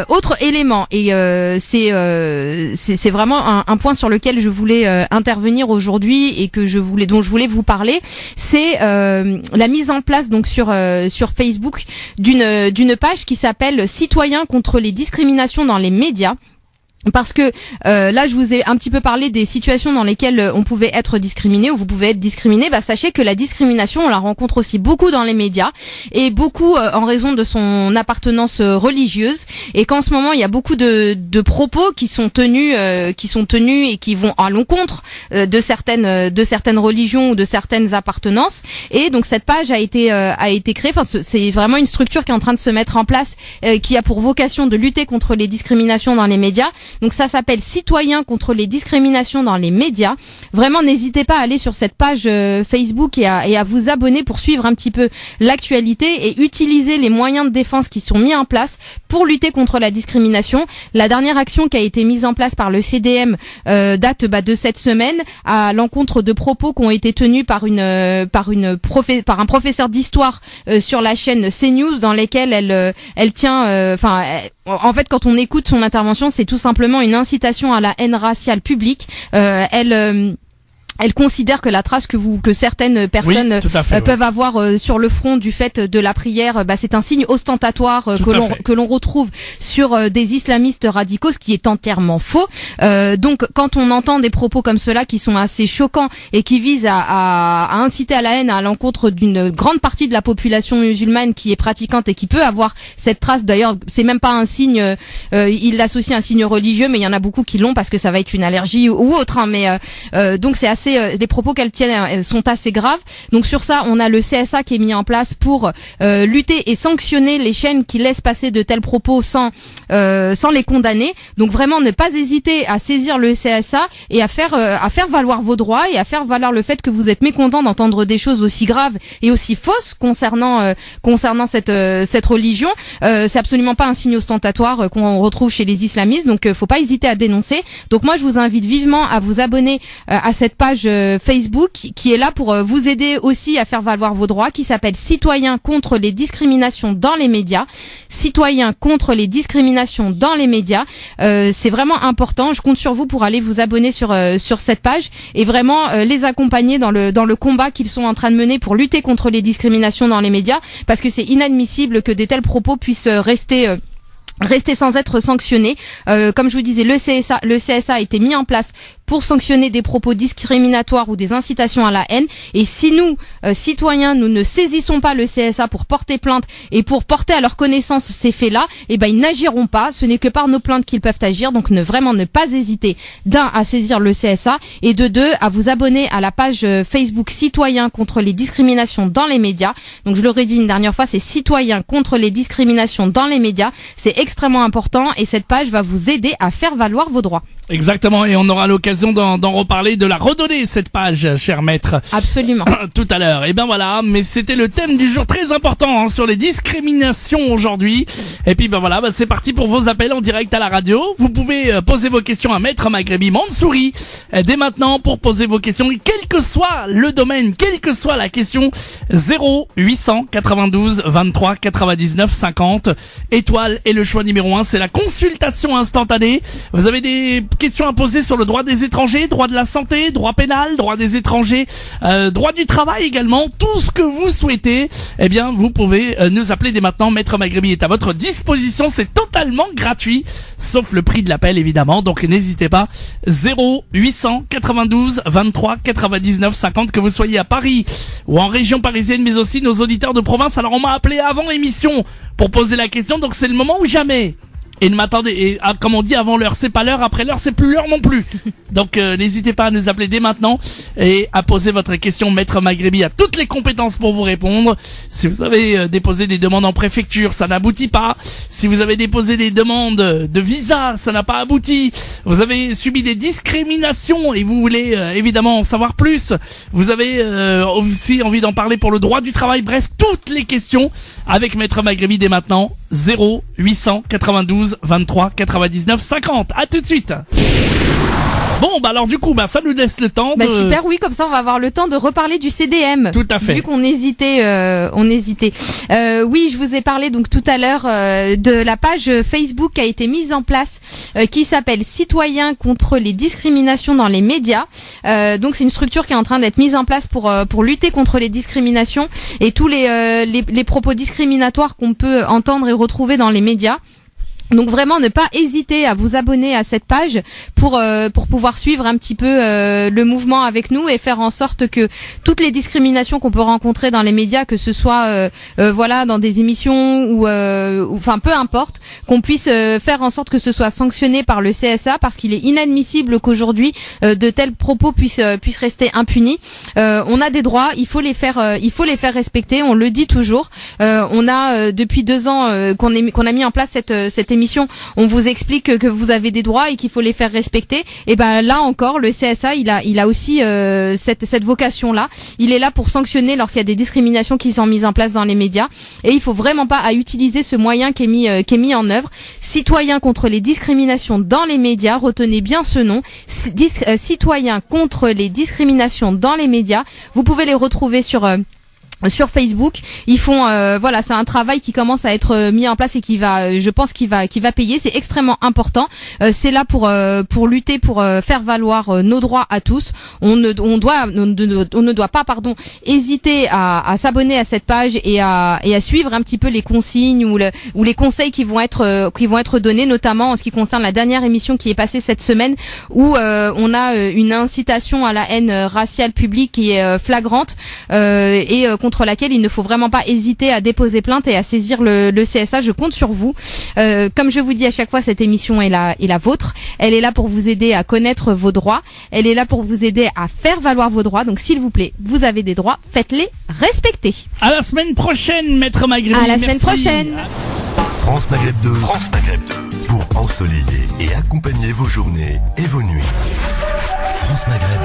Autre élément, et c'est vraiment un point sur lequel je voulais intervenir aujourd'hui et dont je voulais vous parler, c'est la mise en place donc sur Facebook d'une page qui s'appelle Citoyens contre les discriminations dans les médias. Parce que là, je vous ai un petit peu parlé des situations dans lesquelles on pouvait être discriminé ou vous pouvez être discriminé. Sachez que la discrimination, on la rencontre aussi beaucoup dans les médias et beaucoup en raison de son appartenance religieuse. Et qu'en ce moment, il y a beaucoup de propos qui sont tenus et qui vont à l'encontre de certaines religions ou de certaines appartenances. Et donc cette page a été créée. Enfin, c'est vraiment une structure qui est en train de se mettre en place, qui a pour vocation de lutter contre les discriminations dans les médias. Donc ça s'appelle Citoyens contre les discriminations dans les médias. Vraiment, n'hésitez pas à aller sur cette page Facebook et à vous abonner pour suivre un petit peu l'actualité et utiliser les moyens de défense qui sont mis en place pour lutter contre la discrimination. La dernière action qui a été mise en place par le CDM date de cette semaine à l'encontre de propos qui ont été tenus par un professeur d'histoire sur la chaîne CNews, dans lesquels elle tient en fait, quand on écoute son intervention, c'est tout simplement une incitation à la haine raciale publique. Elle considère que la trace que certaines personnes peuvent avoir sur le front du fait de la prière, c'est un signe ostentatoire que l'on retrouve sur des islamistes radicaux, ce qui est entièrement faux. Donc quand on entend des propos comme cela qui sont assez choquants et qui visent à inciter à la haine à l'encontre d'une grande partie de la population musulmane qui est pratiquante et qui peut avoir cette trace, d'ailleurs c'est même pas un signe, il l'associe à un signe religieux, mais il y en a beaucoup qui l'ont parce que ça va être une allergie ou autre, donc c'est assez les propos qu'elle tient sont assez graves. Donc sur ça, on a le CSA qui est mis en place pour lutter et sanctionner les chaînes qui laissent passer de tels propos sans les condamner. Donc vraiment, ne pas hésiter à saisir le CSA et à faire valoir vos droits et à faire valoir le fait que vous êtes mécontent d'entendre des choses aussi graves et aussi fausses concernant cette religion. C'est absolument pas un signe ostentatoire qu'on retrouve chez les islamistes. Donc faut pas hésiter à dénoncer. Donc moi, je vous invite vivement à vous abonner à cette page Facebook qui est là pour vous aider aussi à faire valoir vos droits, qui s'appelle Citoyens contre les discriminations dans les médias. Citoyens contre les discriminations dans les médias. C'est vraiment important. Je compte sur vous pour aller vous abonner sur cette page et vraiment les accompagner dans le combat qu'ils sont en train de mener pour lutter contre les discriminations dans les médias, parce que c'est inadmissible que de tels propos puissent rester sans être sanctionnés. Comme je vous disais, le CSA a été mis en place pour sanctionner des propos discriminatoires ou des incitations à la haine. Et si nous, citoyens, nous ne saisissons pas le CSA pour porter plainte et pour porter à leur connaissance ces faits-là, ils n'agiront pas. Ce n'est que par nos plaintes qu'ils peuvent agir. Donc vraiment ne pas hésiter, d'un, à saisir le CSA et de deux, à vous abonner à la page Facebook Citoyens contre les discriminations dans les médias. Donc je l'aurais dit une dernière fois, c'est Citoyens contre les discriminations dans les médias. C'est extrêmement important et cette page va vous aider à faire valoir vos droits. Exactement, et on aura l'occasion d'en reparler, de la redonner cette page, cher maître. Absolument. Tout à l'heure. Et ben voilà, mais c'était le thème du jour très important sur les discriminations aujourd'hui. Et puis c'est parti pour vos appels en direct à la radio. Vous pouvez poser vos questions à Maître Maghrebi Mansouri dès maintenant pour poser vos questions, quel que soit le domaine, quelle que soit la question. 0892 23 99 50 étoile et le choix numéro 1, c'est la consultation instantanée. Vous avez des questions à poser sur le droit des étrangers, droit de la santé, droit pénal, droit des étrangers, droit du travail également, tout ce que vous souhaitez, vous pouvez nous appeler dès maintenant. Maître Maghrebi est à votre disposition, c'est totalement gratuit, sauf le prix de l'appel évidemment, donc n'hésitez pas. 0892 23 99 50, que vous soyez à Paris ou en région parisienne, mais aussi nos auditeurs de province. Alors on m'a appelé avant l'émission pour poser la question, donc c'est le moment ou jamais. Et ne m'attendez, et comme on dit, avant l'heure c'est pas l'heure, après l'heure c'est plus l'heure non plus. Donc n'hésitez pas à nous appeler dès maintenant et à poser votre question. Maître Maghrebi a toutes les compétences pour vous répondre. Si vous avez déposé des demandes en préfecture, ça n'aboutit pas. Si vous avez déposé des demandes de visa, ça n'a pas abouti. Vous avez subi des discriminations et vous voulez évidemment en savoir plus. Vous avez aussi envie d'en parler pour le droit du travail. Bref, toutes les questions avec Maître Maghrebi dès maintenant. 0892 23 99 50. À tout de suite. Bon, bah alors du coup, bah ça nous laisse le temps de... Bah super, oui, comme ça on va avoir le temps de reparler du CDM. Tout à fait. Vu qu'on hésitait, oui, je vous ai parlé donc tout à l'heure de la page Facebook qui a été mise en place, qui s'appelle Citoyens contre les discriminations dans les médias. Donc c'est une structure qui est en train d'être mise en place pour lutter contre les discriminations et tous les propos discriminatoires qu'on peut entendre et retrouver dans les médias. Donc vraiment ne pas hésiter à vous abonner à cette page pour pouvoir suivre un petit peu le mouvement avec nous et faire en sorte que toutes les discriminations qu'on peut rencontrer dans les médias, que ce soit voilà dans des émissions ou enfin peu importe, qu'on puisse faire en sorte que ce soit sanctionné par le CSA, parce qu'il est inadmissible qu'aujourd'hui de tels propos puissent rester impunis. On a des droits, il faut les faire respecter, on le dit toujours. On a depuis 2 ans qu'on a mis en place cette émission, on vous explique que vous avez des droits et qu'il faut les faire respecter. Et ben là encore, le CSA, il a aussi cette vocation là. Il est là pour sanctionner lorsqu'il y a des discriminations qui sont mises en place dans les médias. Et il faut vraiment pas à utiliser ce moyen qui est mis en œuvre. Citoyens contre les discriminations dans les médias. Retenez bien ce nom. Citoyens contre les discriminations dans les médias. Vous pouvez les retrouver sur Facebook. Ils font voilà, c'est un travail qui commence à être mis en place et qui va, je pense qu'il va payer. C'est extrêmement important. C'est là pour lutter, pour faire valoir nos droits à tous. On ne doit pas hésiter à s'abonner à cette page et à suivre un petit peu les consignes ou les conseils qui vont être donnés, notamment en ce qui concerne la dernière émission qui est passée cette semaine, où on a une incitation à la haine raciale publique qui est flagrante et contre laquelle il ne faut vraiment pas hésiter à déposer plainte et à saisir le CSA. Je compte sur vous. Comme je vous dis à chaque fois, cette émission est la vôtre. Elle est là pour vous aider à connaître vos droits. Elle est là pour vous aider à faire valoir vos droits. Donc s'il vous plaît, vous avez des droits, faites-les respecter. À la semaine prochaine, Maître Maghreb. À la semaine prochaine. France Maghreb 2. France Maghreb 2. Pour ensoleiller et accompagner vos journées et vos nuits. France Maghreb.